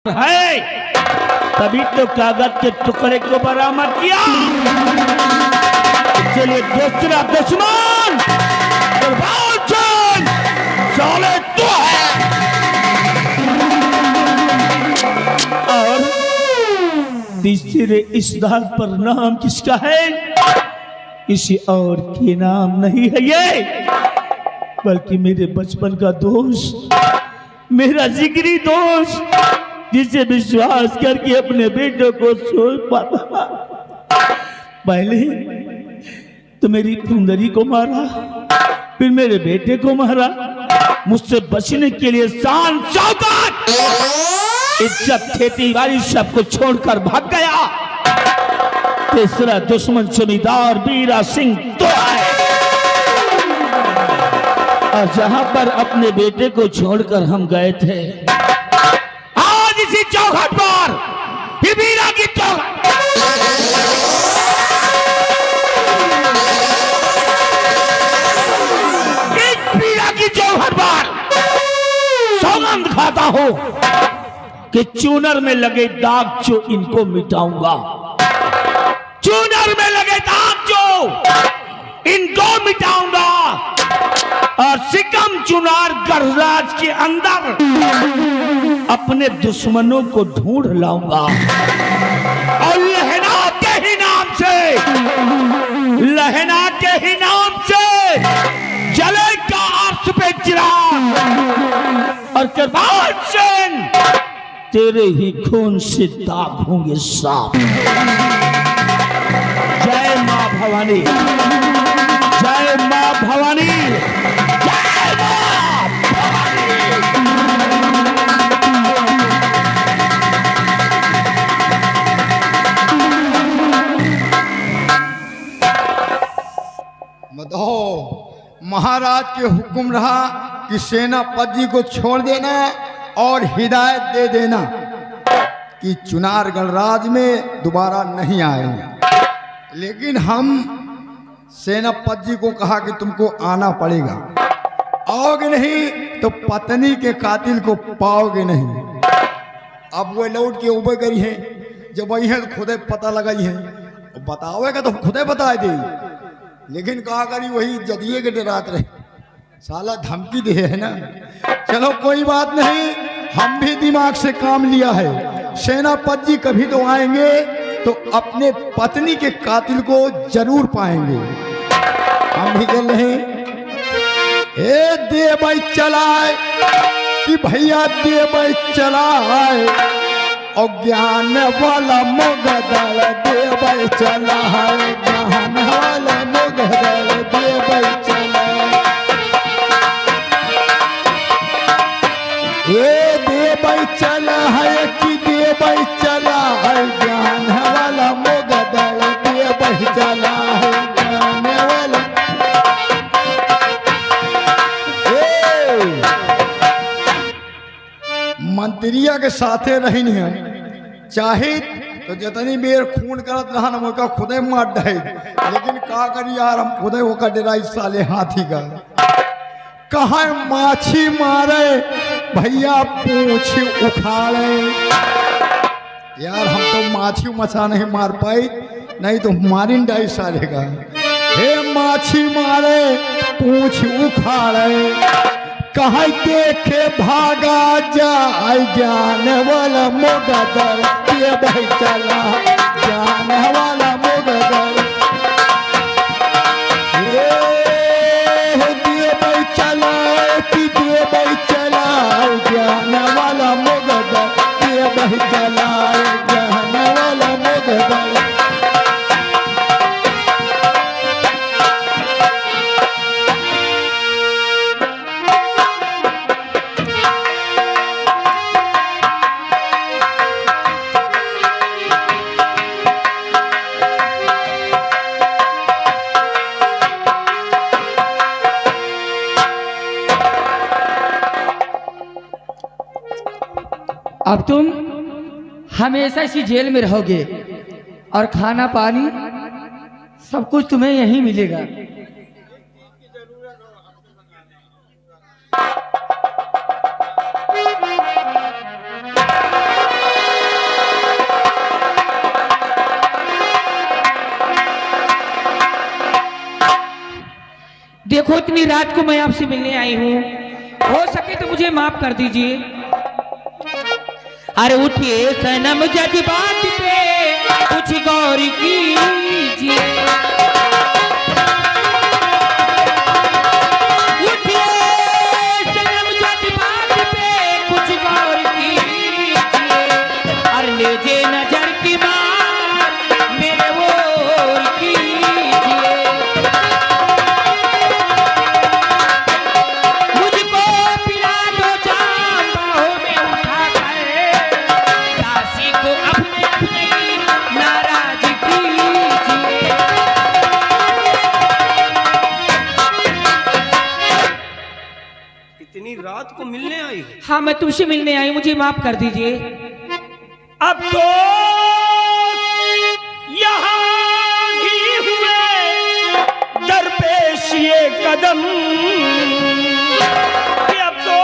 है, तभी तो कागज के टुकड़े को बरामद किया। चलिए दूसरा दुश्मन साले तो है। और तीसरे इस दाग पर नाम किसका है? किसी और के नाम नहीं है ये, बल्कि मेरे बचपन का दोस्त, मेरा जिगरी दोस्त, जिसे विश्वास करके अपने बेटे को सौंपा था। पहले तो मेरी सुंदरी को मारा, फिर मेरे बेटे को मारा। मुझसे बचने के लिए शान शौकत इज्जत खेती बाड़ी सबको छोड़कर भाग गया। तीसरा दुश्मन जमींदार बीरा सिंह तो है। और जहां पर अपने बेटे को छोड़कर हम गए थे, आज इसी चौखट पर बीरा की चौखट, इस बीरा की चौखट पर सौगंध खाता हूं कि चूनर में लगे दाग जो इनको मिटाऊंगा। चूनर में लगे दाग जो इनको मिटाऊंगा और सिकम चुनार गढ़राज के अंदर अपने दुश्मनों को ढूंढ लाऊंगा और लहना के ही नाम से, लहना के ही नाम से जलेगा अर्श पे चिराग और कृपाल सिंह तेरे ही खून से दाग होंगे साफ। जय मां भवानी, जय मां भवानी, जय मां भवानी। महाराज के हुक्म रहा कि सेनापति को छोड़ देना और हिदायत दे देना कि चुनार गणराज में दोबारा नहीं आए। लेकिन हम सेनापति को कहा कि तुमको आना पड़ेगा, आओगे नहीं तो पत्नी के कातिल को पाओगे नहीं। अब वो लौट के ऊपर गई है, जब वही है तो खुदे पता लगाई है, बताओगे तो खुदे बता दे। लेकिन कहा करी वही जदिए के डरात रहे, साला धमकी दे है ना। चलो कोई बात नहीं, हम भी दिमाग से काम लिया है। सेनापति जी कभी तो आएंगे तो अपने पत्नी के कातिल को जरूर पाएंगे। हम भी चल रहे, ए दे भाई चलाए कि भैया दे भाई चलाए, और ज्ञान वाला मुगदल दे भाई चला है, ज्ञान वाला मुगदल दे भाई चला। ए दे भाई चला है कि दे भाई चला है, ज्ञान वाला मुगदल दे भाई चला है, ज्ञान वाला। मंत्रिया के साथे रही है, चाहे तो जितनी बेर खून करत रहा ना मौका खुदे मार डाई। लेकिन का करी यार, हम खुदे होकर डराई साले हाथी का। कहा माछी मारे भैया पूछ उखाड़े। यार हम तो माछी मछा नहीं मार पाई, नहीं तो मारिन डाई साले का। हे माछी मारे पूछ उखाड़े, कहा देखे भागा जाए, ज्ञान वाला मुगदल दे भाई चला, ज्ञान वाला मुगदल दे भाई चला कि दे भाई चला, ज्ञान वाला मुगदल दे भाई चला, ज्ञान वाला मुगदल। अब तुम हमेशा इसी जेल में रहोगे और खाना पानी सब कुछ तुम्हें यहीं मिलेगा। देखो इतनी रात को मैं आपसे मिलने आई हूँ, हो सके तो मुझे माफ कर दीजिए। अरे उठिए सनम जज्बात पे कुछ गौर कीजिए, उठिए सनम जज्बात पे कुछ गौर कीजिए, और लीजिए नजर की बात मेरे ओर कीजिए। मुझको पिला दो जाम बाहों में उठाकर, दासी को अपने अपने नाराज कीजिए। इतनी रात को मिलने आई? हाँ मैं तुमसे मिलने आई, मुझे माफ कर दीजिए। अब तो यहाँ भी हुए दरपेश ये कदम, कि अब तो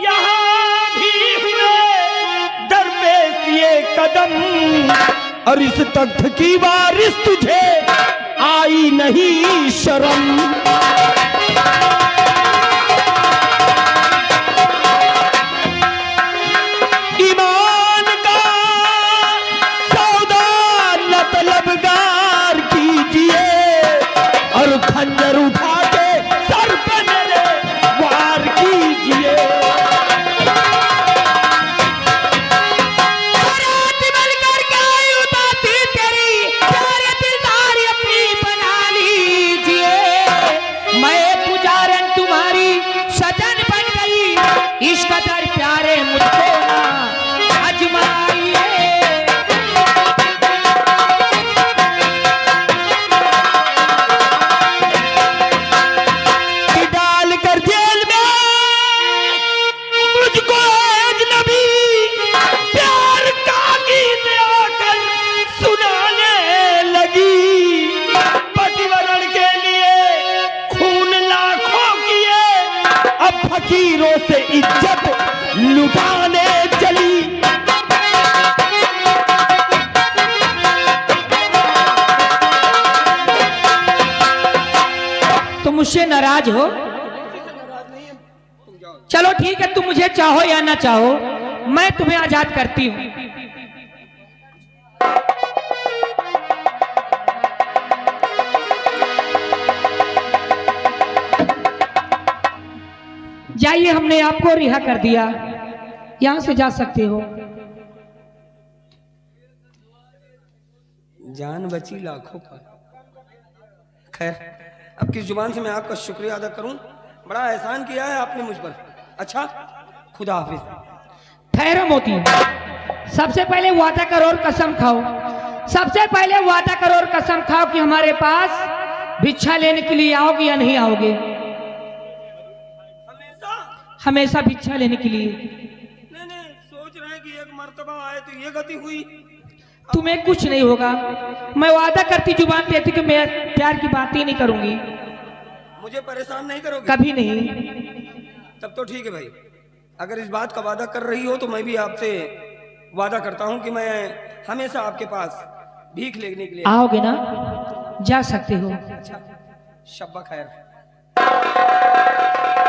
यहाँ भी हुए दरपेश ये कदम, और इस तख्त की वारिस तुझे आई नहीं शर्म। ईमान का सौदा न तलबगार कीजिए, और खंजर उठा के सर पे मेरे वार कीजिए। बारात बनकर के आई उतारती तेरी, प्यारे दिलदार अपनी बना लीजिए। मैं पुजारन तुम्हारी सजन बन गई, इस कदर प्यारे मुझको ना आजमाइए। कि डाल कर जेल में मुझको अजनबी प्यार का गीत आकर सुनाने लगी। पतिवरण के लिए खून लाखों किए, अब फकीरों से इज्जत लुटाने चली। तुम मुझसे नाराज हो? चलो ठीक है, तुम मुझे चाहो या ना चाहो, मैं तुम्हें आजाद करती हूँ। जाइए, हमने आपको रिहा कर दिया, यहां से जा सकते हो। जान बची लाखों पर। खैर, अब किस जुबान से मैं आपका शुक्रिया अदा करूं? बड़ा एहसान किया है आपने मुझ पर। अच्छा, खुदा हाफिज। ठहरो मोती, सबसे पहले वादा करो और कसम खाओ, सबसे पहले वादा करो और कसम खाओ कि हमारे पास भिक्षा लेने के लिए आओगे या नहीं आओगे? हमेशा भिक्षा लेने के लिए। नहीं, सोच रहे हैं कि एक मर्तबा आए तो ये गति हुई। तुम्हें कुछ नहीं होगा, मैं वादा करती, जुबान देती कि मैं प्यार की बात ही नहीं करूंगी। मुझे परेशान नहीं करोगे? कभी नहीं। तब तो ठीक है भाई, अगर इस बात का वादा कर रही हो तो मैं भी आपसे वादा करता हूं कि मैं हमेशा आपके पास भीख लेने के लिए। आओगे ना? जा सकते हो। अच्छा, शब्बा खैर।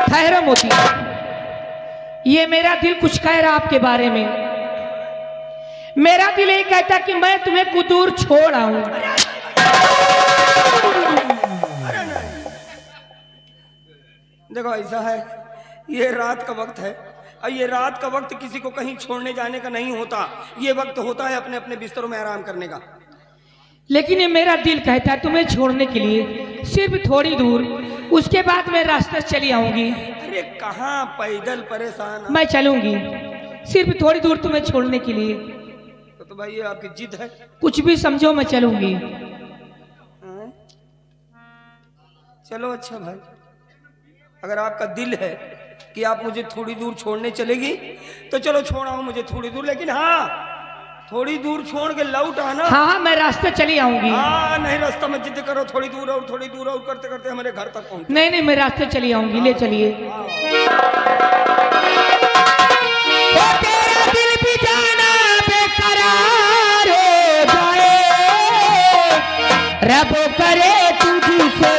ठहरो मोती, ये मेरा दिल कुछ कह रहा आपके बारे में। मेरा दिल ये कहता कि मैं तुम्हें कुदूर छोड़ आऊं। देखो ऐसा है, ये रात का वक्त है, और ये रात का वक्त किसी को कहीं छोड़ने जाने का नहीं होता। ये वक्त होता है अपने अपने बिस्तरों में आराम करने का। लेकिन ये मेरा दिल कहता है तुम्हें छोड़ने के लिए सिर्फ थोड़ी दूर, उसके बाद मैं रास्ते से चली आऊंगी। अरे कहाँ पैदल परेशान? मैं चलूंगी सिर्फ थोड़ी दूर तुम्हें छोड़ने के लिए। तो भाई ये आपकी जिद है? कुछ भी समझो, मैं चलूंगी। हाँ? चलो अच्छा भाई, अगर आपका दिल है कि आप मुझे थोड़ी दूर छोड़ने चलेगी तो चलो छोड़ आओ मुझे थोड़ी दूर, लेकिन हाँ थोड़ी दूर छोड़ के लौट आना। हाँ मैं रास्ते चली आऊंगी। हाँ नहीं, रास्ता में जिद करो, थोड़ी दूर और थोड़ी दूर और करते करते हमारे घर तक पहुंच। नहीं नहीं, मैं रास्ते चली आऊंगी, ले चलिए। तेरा दिल भी जाना बेकरार हो जाए, रब करे तुझसे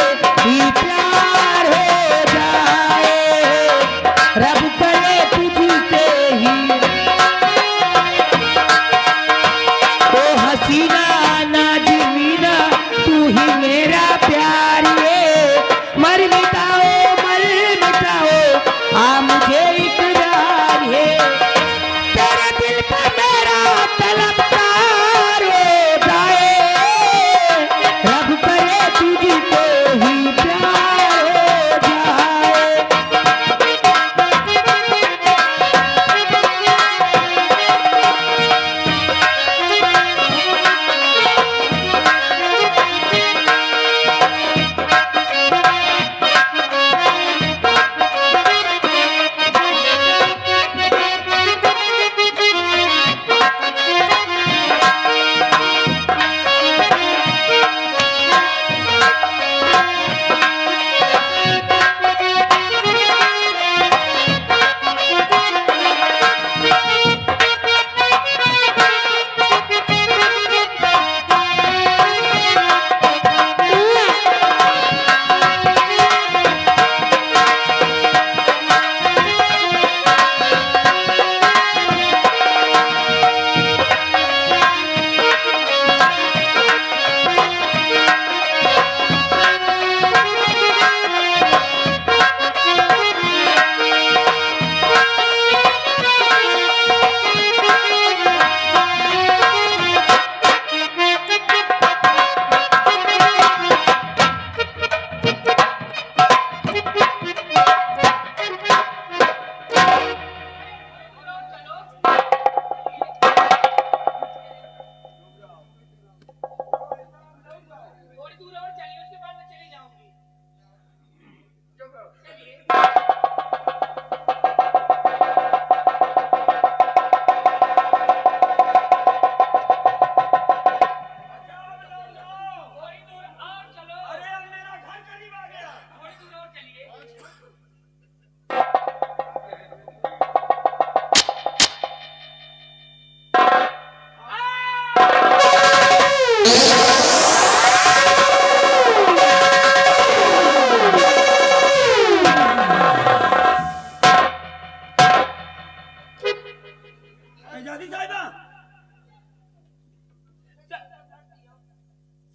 शहजादी साहिबा,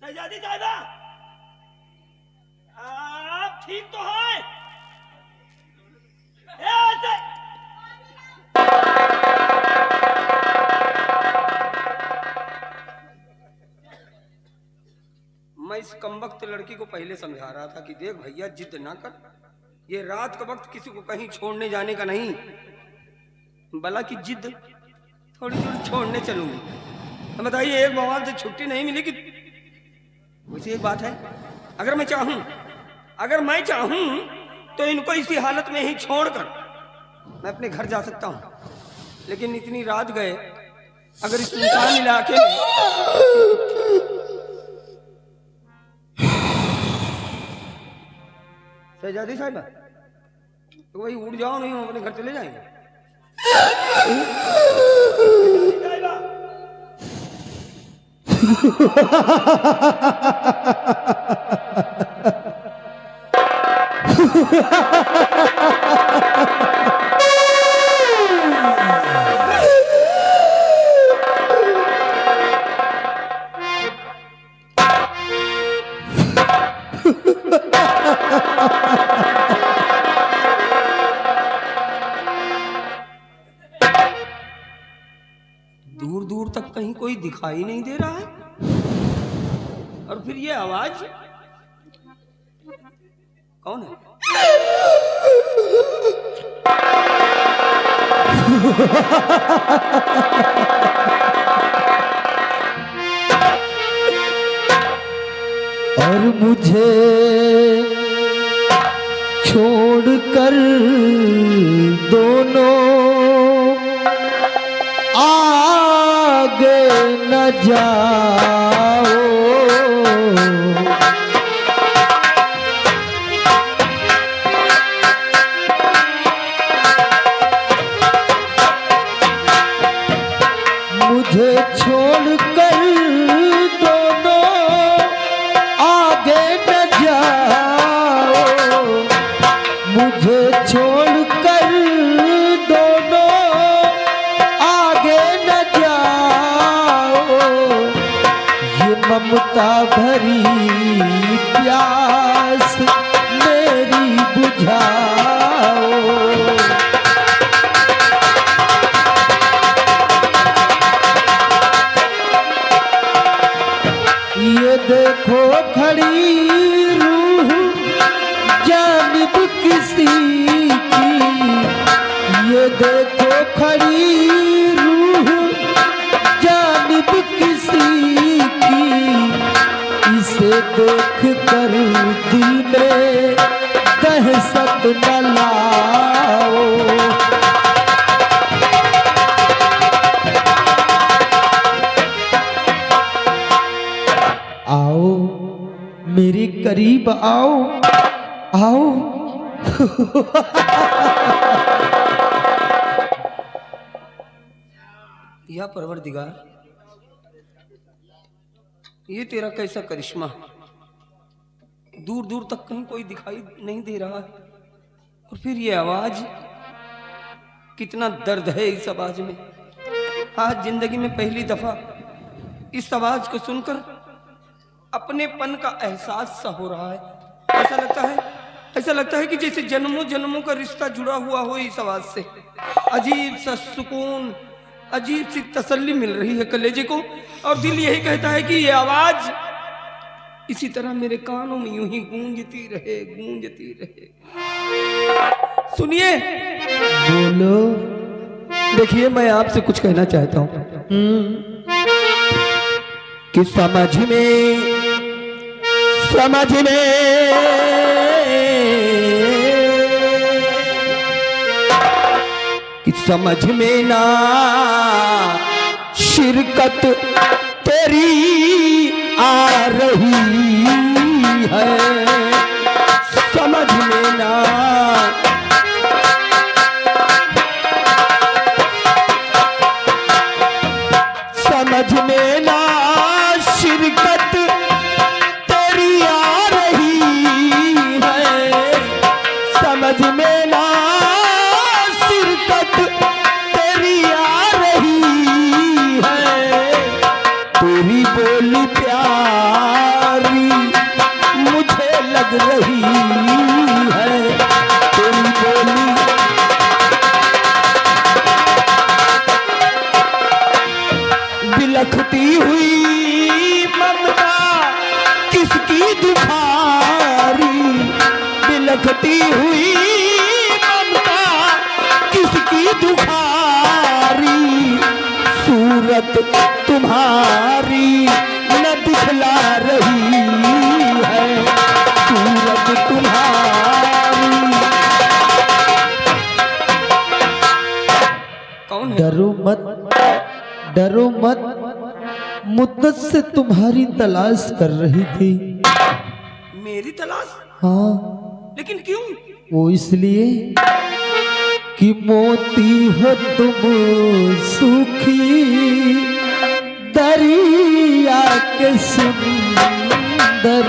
शहजादी साहिबा, आप ठीक तो हैं? मैं इस कमबख्त लड़की को पहले समझा रहा था कि देख भैया जिद ना कर, ये रात का वक्त किसी को कहीं छोड़ने जाने का नहीं, भला की जिद थोड़ी थोड़ी छोड़ने चलूंगी। तो बताइए एक बवाल से छुट्टी नहीं मिलेगी। वैसे एक बात है, अगर मैं चाहूं तो इनको इसी हालत में ही छोड़कर मैं अपने घर जा सकता हूं, लेकिन इतनी रात गए अगर इस सुनसान इलाके में शहजादी साहिबा तो वही उड़ जाओ, नहीं हम अपने घर चले जाएंगे। दूर दूर तक कहीं कोई दिखाई नहीं दे रहा है, और फिर ये आवाज कौन है? और मुझे छोड़कर दोनों आगे न जाओ, मुझे छोड़कर दोनों आगे न जाओ, मुझे छोड़कर दोनों आगे न जाओ, ये ममता भरी प्यास मेरी बुझाओ। ये देखो खड़ी रूह जानिब किसी की, ये देखो खड़ी रूह जानिब किसी की, इसे देख कर दिल में दहशत न लाओ। आओ मेरे करीब आओ, आओ। या परवरदिगार, ये तेरा कैसा करिश्मा, दूर दूर तक कहीं कोई दिखाई नहीं दे रहा है, और फिर ये आवाज, कितना दर्द है इस आवाज में। आज जिंदगी में पहली दफा इस आवाज को सुनकर अपनेपन का एहसास सा हो रहा है। ऐसा लगता है कि जैसे जन्मों जन्मों का रिश्ता जुड़ा हुआ हो इस आवाज से। अजीब सा सुकून, अजीब सी तसल्ली मिल रही है कलेजे को, और दिल यही कहता है कि ये आवाज इसी तरह मेरे कानों में यूं ही गूंजती रहे, गूंजती रहे। सुनिए, बोलो। देखिए मैं आपसे कुछ कहना चाहता हूं कि समझ में कि समझ में ना शिरकत तेरी आ रही है, समझ में ना समझ में ना शिरकत तेरी आ रही है, समझ में ना शिरकत तेरी आ रही बिलखती हुई ममता किसकी दुखारी, बिलखती हुई ममता किसकी दुखारी, सूरत तुम्हारी न दिखला रही है, सूरत तुम्हारी। कौन है? डरो मत, मुद्दत से तुम्हारी तलाश कर रही थी। मेरी तलाश? हाँ, लेकिन क्यों? वो इसलिए कि मोती हो तुम सूखी दरिया के सुंदर,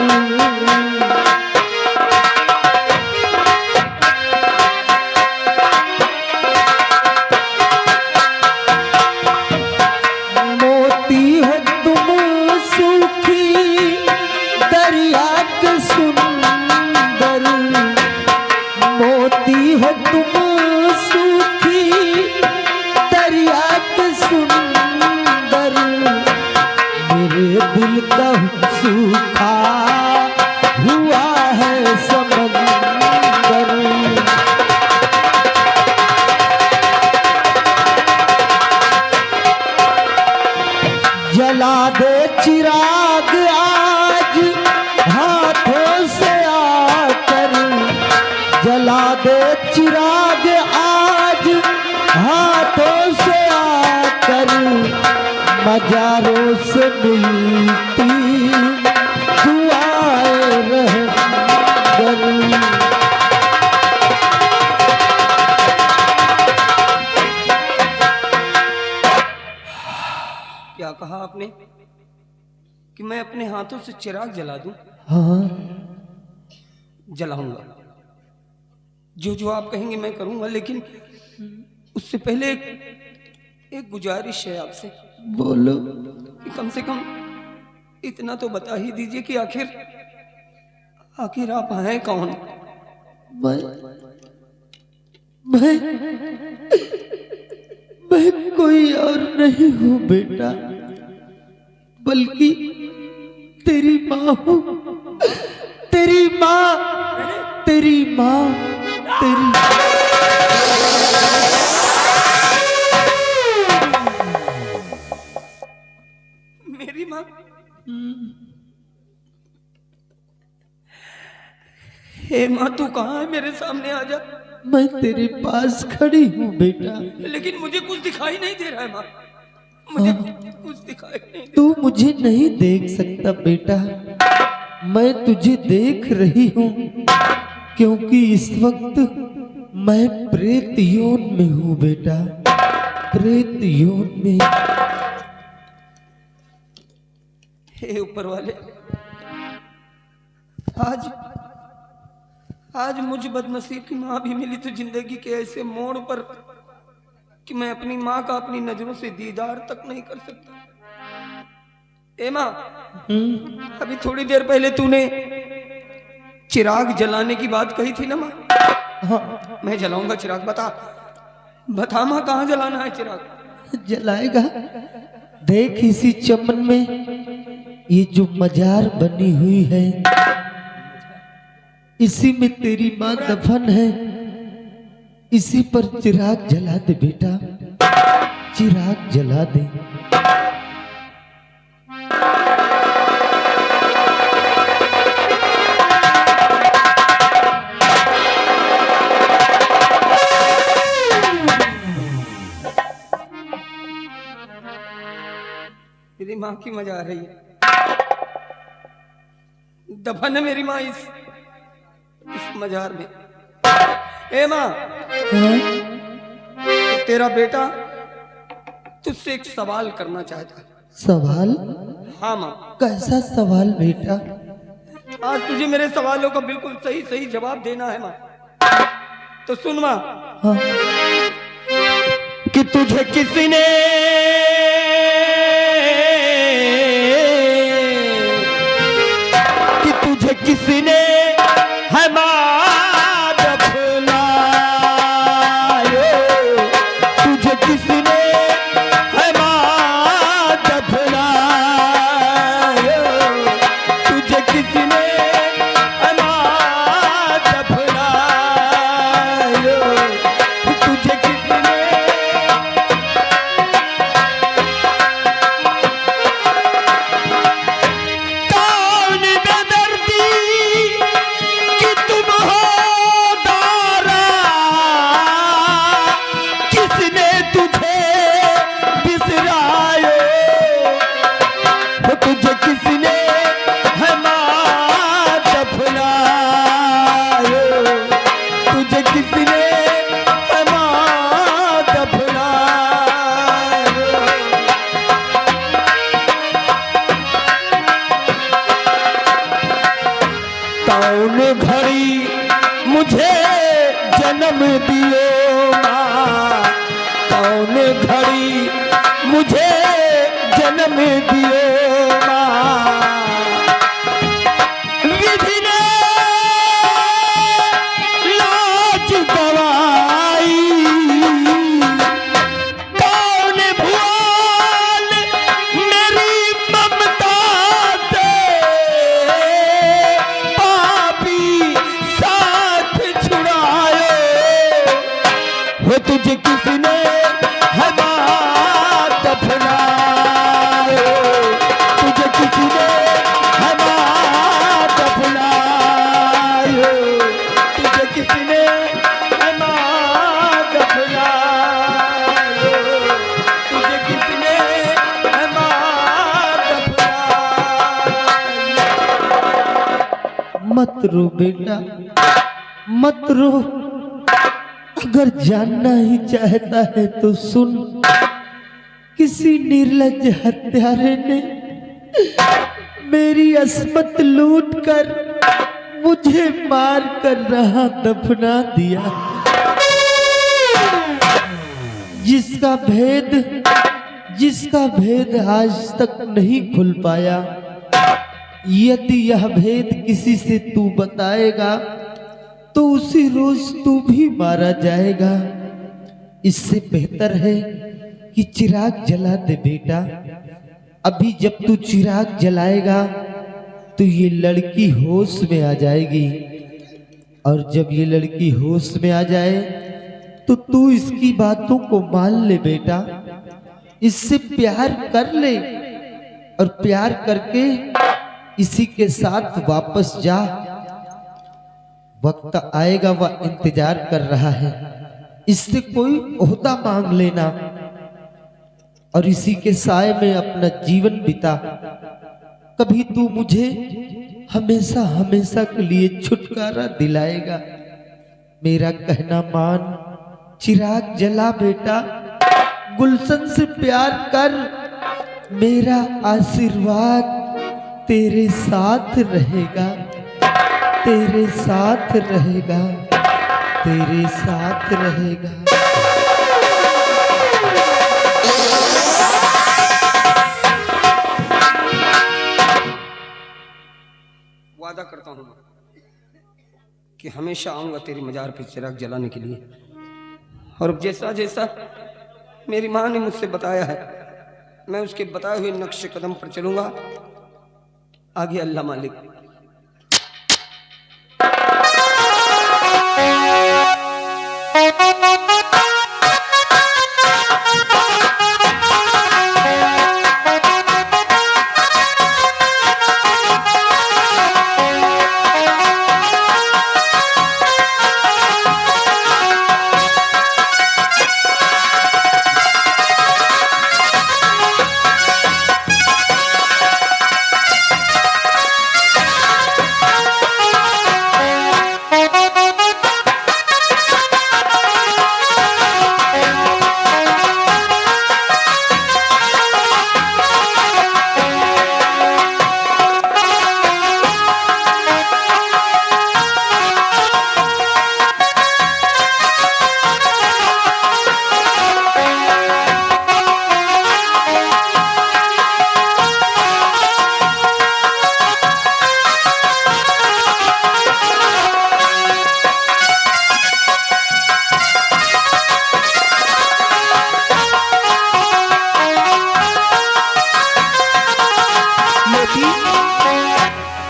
मोती हो तुम सूखी दरिया के सुंदर, मोती हो तुम सूखी दरिया के सुंदर, मेरे दिल का सूखा हुआ है समंदर। जला दे चिराग आज हाथों से आकर, जला दे चिराग आज हाथों से आकर, मजारों से मिलती दुआएं रहमगर। क्या कहा आपने कि मैं अपने हाथों से चिराग जला दूं? हाँ, जलाऊंगा, जो जो आप कहेंगे मैं करूंगा, लेकिन उससे पहले एक गुजारिश है आपसे। बोलो। कि कम से कम इतना तो बता ही दीजिए कि आखिर आप हैं कौन? मैं कोई और नहीं हूँ बेटा, बल्कि तेरी माँ हूँ, तेरी माँ, तेरी माँ, तेरी। मेरी माँ? हे माँ, तू कहाँ है? मेरे सामने आ जा। मैं तेरे पास खड़ी हूँ बेटा। लेकिन मुझे कुछ दिखाई नहीं दे रहा है माँ, मुझे कुछ दिखाई नहीं दे। तू मुझे नहीं देख सकता बेटा, मैं तुझे देख रही हूँ, क्योंकि इस वक्त मैं प्रेत योन में हूँ बेटा, प्रेत योन में। हे ऊपर वाले, आज मुझ बदनसीब की माँ भी मिली तो जिंदगी के ऐसे मोड़ पर कि मैं अपनी माँ का अपनी नजरों से दीदार तक नहीं कर सकता। ए माँ, अभी थोड़ी देर पहले तूने चिराग जलाने की बात कही थी ना माँ? हाँ। मैं जलाऊंगा चिराग। बता माँ, कहाँ जलाना है चिराग? जलाएगा, देख इसी चमन में ये जो मजार बनी हुई है, इसी में तेरी माँ दफन है, इसी पर चिराग जला दे बेटा, चिराग जला दे। मेरी माँ की मजा आ रही है। दफन है मेरी माँ इस मजार में। ए माँ, तेरा बेटा तुझसे एक सवाल करना चाहता है। सवाल? हाँ माँ। कैसा सवाल बेटा? आज तुझे मेरे सवालों का बिल्कुल सही सही जवाब देना है माँ। तो सुन माँ। हाँ। कि तुझे किसने किसने है माँ दफनाए, तुझे किसने है माँ मुझे जन्म दियो माँ, कौन घड़ी मुझे जन्म दियो माँ। विधि ने लाज गवाई, कौन भुआल मेरी ममता से, पापी साथ छुड़ाए हो तुझे किसने है माँ दफनाए, तुझे किसने है माँ दफनाए, तुझे किसने है माँ दफनाए, तुझे किसने है माँ दफनाए। मत रो बेटा, मत रो। अगर जानना ही चाहता है तो सुन, किसी निर्लज्ज हत्यारे ने मेरी अस्मत लूट कर मुझे मार कर रहा दफना दिया। जिसका भेद आज तक नहीं खुल पाया, यदि यह भेद किसी से तू बताएगा तो उसी रोज तू भी मारा जाएगा। इससे बेहतर है कि चिराग जला दे बेटा। अभी जब तू चिराग जलाएगा तो ये लड़की होश में आ जाएगी, और जब ये लड़की होश में आ जाए तो तू इसकी बातों को मान ले बेटा, इससे प्यार कर ले, और प्यार करके इसी के साथ वापस जा। वक्त आएगा, वह इंतजार कर रहा है, इससे कोई ओहदा मांग लेना और इसी के साए में अपना जीवन बिता। कभी तू मुझे हमेशा हमेशा के लिए छुटकारा दिलाएगा। मेरा कहना मान, चिराग जला बेटा, गुलशन से प्यार कर। मेरा आशीर्वाद तेरे साथ रहेगा, तेरे साथ रहेगा, तेरे साथ रहेगा। वादा करता हूं कि हमेशा आऊंगा तेरी मजार पे चिराग जलाने के लिए, और जैसा जैसा मेरी माँ ने मुझसे बताया है मैं उसके बताए हुए नक्श कदम पर चलूंगा। आगे अल्लाह मालिक।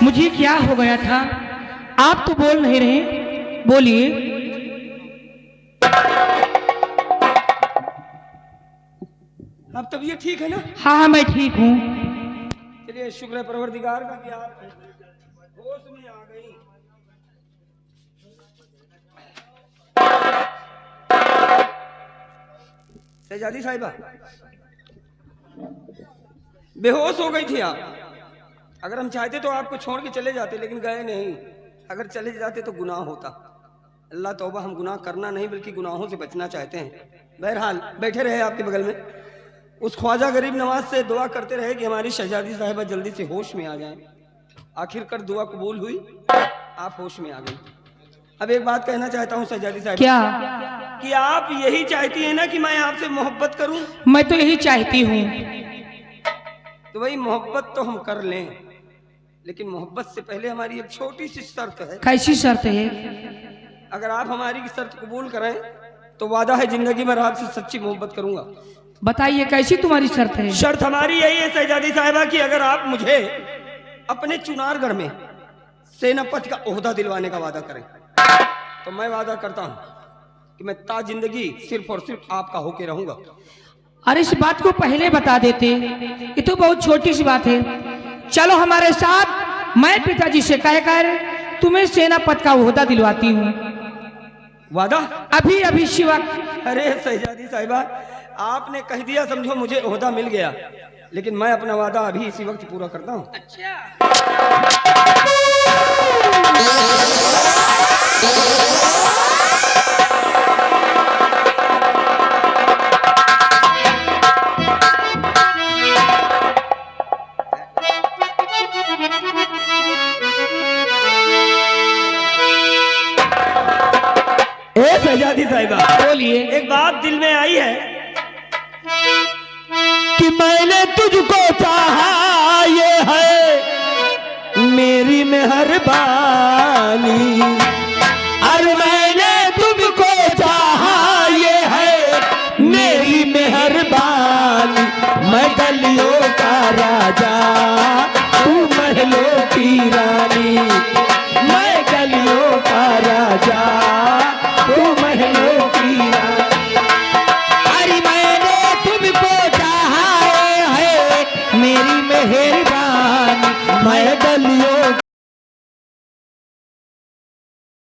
मुझे क्या हो गया था? आप तो बोल नहीं रहे, बोलिए। अब तबीयत ठीक है ना? हाँ मैं ठीक हूँ। चलिए शुक्र है परवरदिगार का कि आप होश में आ गई। शहजादी साहिबा बेहोश हो गई थी आप। अगर हम चाहते तो आपको छोड़ के चले जाते, लेकिन गए नहीं। अगर चले जाते तो गुनाह होता। अल्लाह तौबा, हम गुनाह करना नहीं बल्कि गुनाहों से बचना चाहते हैं। बहरहाल बैठे रहे आपके बगल में, उस ख्वाजा गरीब नवाज से दुआ करते रहे कि हमारी शहजादी साहिबा जल्दी से होश में आ जाएं। आखिरकार दुआ कबूल हुई, आप होश में आ गई। अब एक बात कहना चाहता हूँ शहजादी साहब, क्या? कि आप यही चाहती हैं ना कि मैं आपसे मोहब्बत करूं? मैं तो यही चाहती हूँ। तो भाई मोहब्बत तो हम कर लें, लेकिन मोहब्बत से पहले हमारी एक छोटी सी शर्त है। कैसी शर्त है? अगर आप हमारी की शर्त कबूल करें तो वादा है जिंदगी भर आपसे सच्ची मोहब्बत करूंगा। बताइए कैसी तुम्हारी शर्त है? शर्त हमारी यही है शहजादी साहिबा कि अगर आप मुझे अपने चुनारगढ़ में सेनापति का ओहदा दिलवाने का वादा करें तो मैं वादा करता हूं कि मैं ता जिंदगी सिर्फ और सिर्फ आपका होके रहूंगा। अरे इस बात को पहले बता देते, ये तो बहुत छोटी सी बात है। चलो हमारे साथ, मैं पिताजी से कहकर तुम्हें सेनापति का ओहदा दिलवाती हूँ। वादा? अभी अभी शिवा। अरे शहजादी साहिबा, आपने कह दिया समझो मुझे ओहदा मिल गया, लेकिन मैं अपना वादा अभी इसी वक्त पूरा करता हूँ। शहजादी साहिबा, बोलिए। एक बात दिल में आई है कि मैंने तुझको चाहा, ये है मेरी मेहरबानी। अरे मैंने तुमको चाहा, ये है मेरी मेहरबानी। मैं गलियों का राजा, तू महलों की रानी। मैं गलियों का राजा, तू महलों